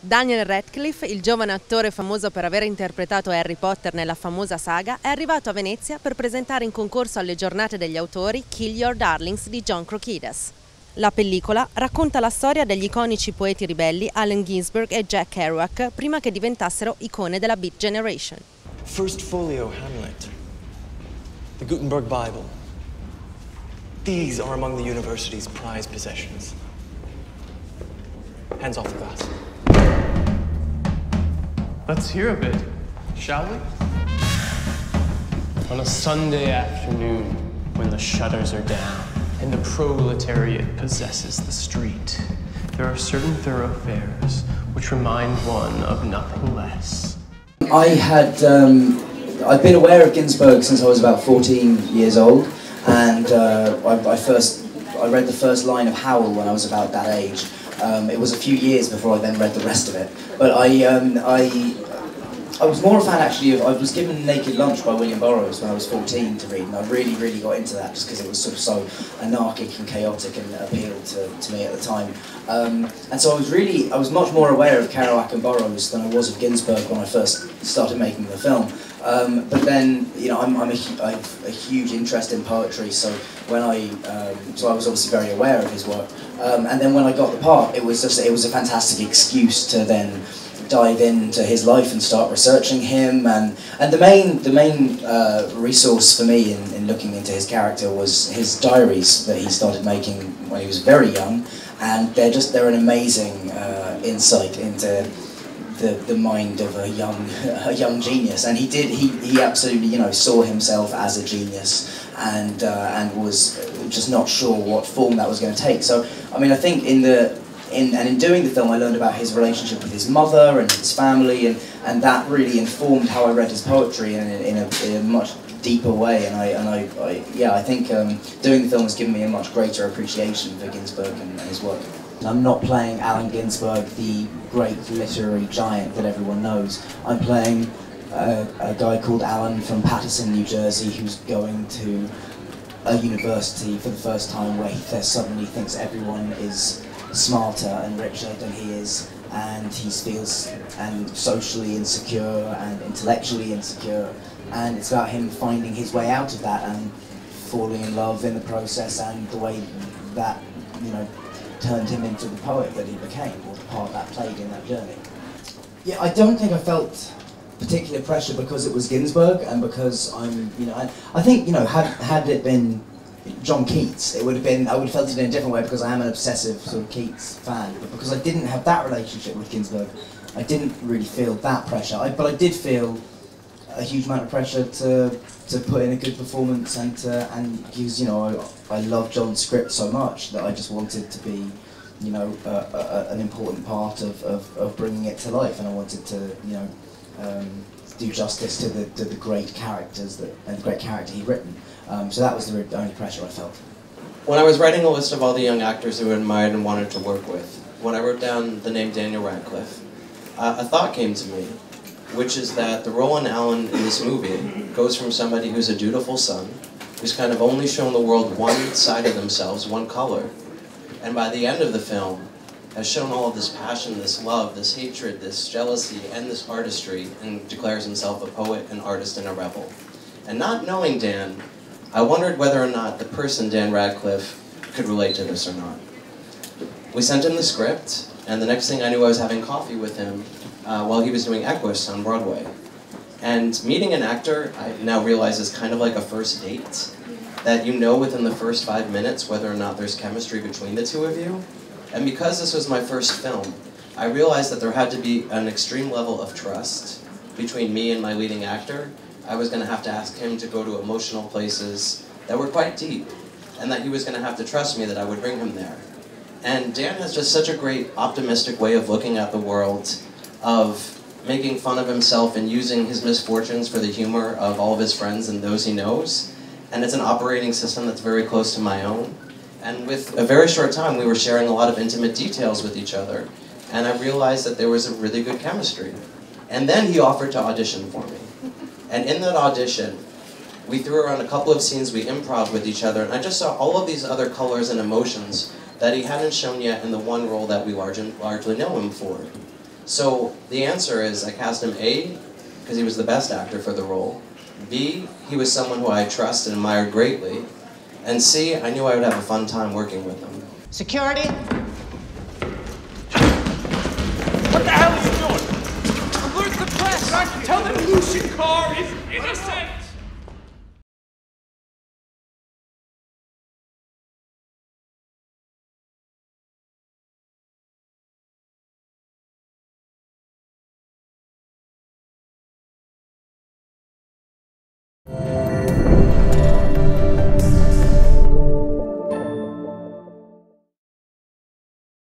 Daniel Radcliffe, il giovane attore famoso per aver interpretato Harry Potter nella famosa saga, è arrivato a Venezia per presentare in concorso alle Giornate degli autori Kill Your Darlings di John Krokidas. La pellicola racconta la storia degli iconici poeti ribelli Allen Ginsberg e Jack Kerouac prima che diventassero icone della Beat Generation. First folio Hamlet, the Gutenberg Bible. These are among the university's prized possessions. Hands off the glass. Let's hear a bit, shall we? On a Sunday afternoon, when the shutters are down and the proletariat possesses the street, there are certain thoroughfares which remind one of nothing less. I'd been aware of Ginsberg since I was about 14 years old, and I read the first line of Howl when I was about that age. It was a few years before I then read the rest of it. But I was more a fan actually of, I was given Naked Lunch by William Burroughs when I was 14 to read, and I really got into that just because it was sort of so anarchic and chaotic and appealed to me at the time. And so I was much more aware of Kerouac and Burroughs than I was of Ginsberg when I first started making the film. But then, you know, I have a huge interest in poetry, so when so I was obviously very aware of his work. And then when I got the part, it was a fantastic excuse to then dive into his life and start researching him. And the main resource for me in looking into his character was his diaries that he started making when he was very young, and they're an amazing insight into the mind of a young genius. And he absolutely, you know, saw himself as a genius, and was just not sure what form that was going to take. So I mean, I think in doing the film, I learned about his relationship with his mother and his family, and that really informed how I read his poetry in a much deeper way. And I think doing the film has given me a much greater appreciation for Ginsberg and his work. I'm not playing Allen Ginsberg, the great literary giant that everyone knows. I'm playing a guy called Alan from Paterson, New Jersey, who's going to a university for the first time where he suddenly thinks everyone is smarter and richer than he is, and he feels socially insecure and intellectually insecure, and it's about him finding his way out of that and falling in love in the process, and the way that, you know, turned him into the poet that he became, or the part that played in that journey. Yeah, I don't think I felt particular pressure because it was Ginsberg, and because I think, you know, had it been John Keats, I would have felt it in a different way, because I am an obsessive sort of Keats fan. But because I didn't have that relationship with Ginsberg, I didn't really feel that pressure. But I did feel a huge amount of pressure to put in a good performance, and because, you know, I love John's script so much that I just wanted to be, you know, an important part of bringing it to life, and I wanted to, you know, do justice to the great characters and the great character he'd written. So that was the only pressure I felt. When I was writing a list of all the young actors who I admired and wanted to work with, when I wrote down the name Daniel Radcliffe, a thought came to me, which is that the role in Allen in this movie goes from somebody who's a dutiful son, who's kind of only shown the world one side of themselves, one color, and by the end of the film has shown all of this passion, this love, this hatred, this jealousy, and this artistry, and declares himself a poet, an artist, and a rebel. And not knowing Dan, I wondered whether or not the person Dan Radcliffe could relate to this or not. We sent him the script, and the next thing I knew, I was having coffee with him while he was doing Equus on Broadway. And meeting an actor, I now realize, is kind of like a first date, that you know within the first 5 minutes whether or not there's chemistry between the two of you. And because this was my first film, I realized that there had to be an extreme level of trust between me and my leading actor. I was going to have to ask him to go to emotional places that were quite deep, and that he was going to have to trust me that I would bring him there. And Dan has just such a great optimistic way of looking at the world, of making fun of himself and using his misfortunes for the humor of all of his friends and those he knows. And it's an operating system that's very close to my own. And with a very short time, we were sharing a lot of intimate details with each other, and I realized that there was a really good chemistry. And then he offered to audition for me. And in that audition, we threw around a couple of scenes, we improv with each other, and I just saw all of these other colors and emotions that he hadn't shown yet in the one role that we largely know him for. So the answer is I cast him A, because he was the best actor for the role. B, he was someone who I trust and admired greatly. And C, I knew I would have a fun time working with him. Security? What the hell are you doing? Alert the press! Tell them Lucian Carr is innocent!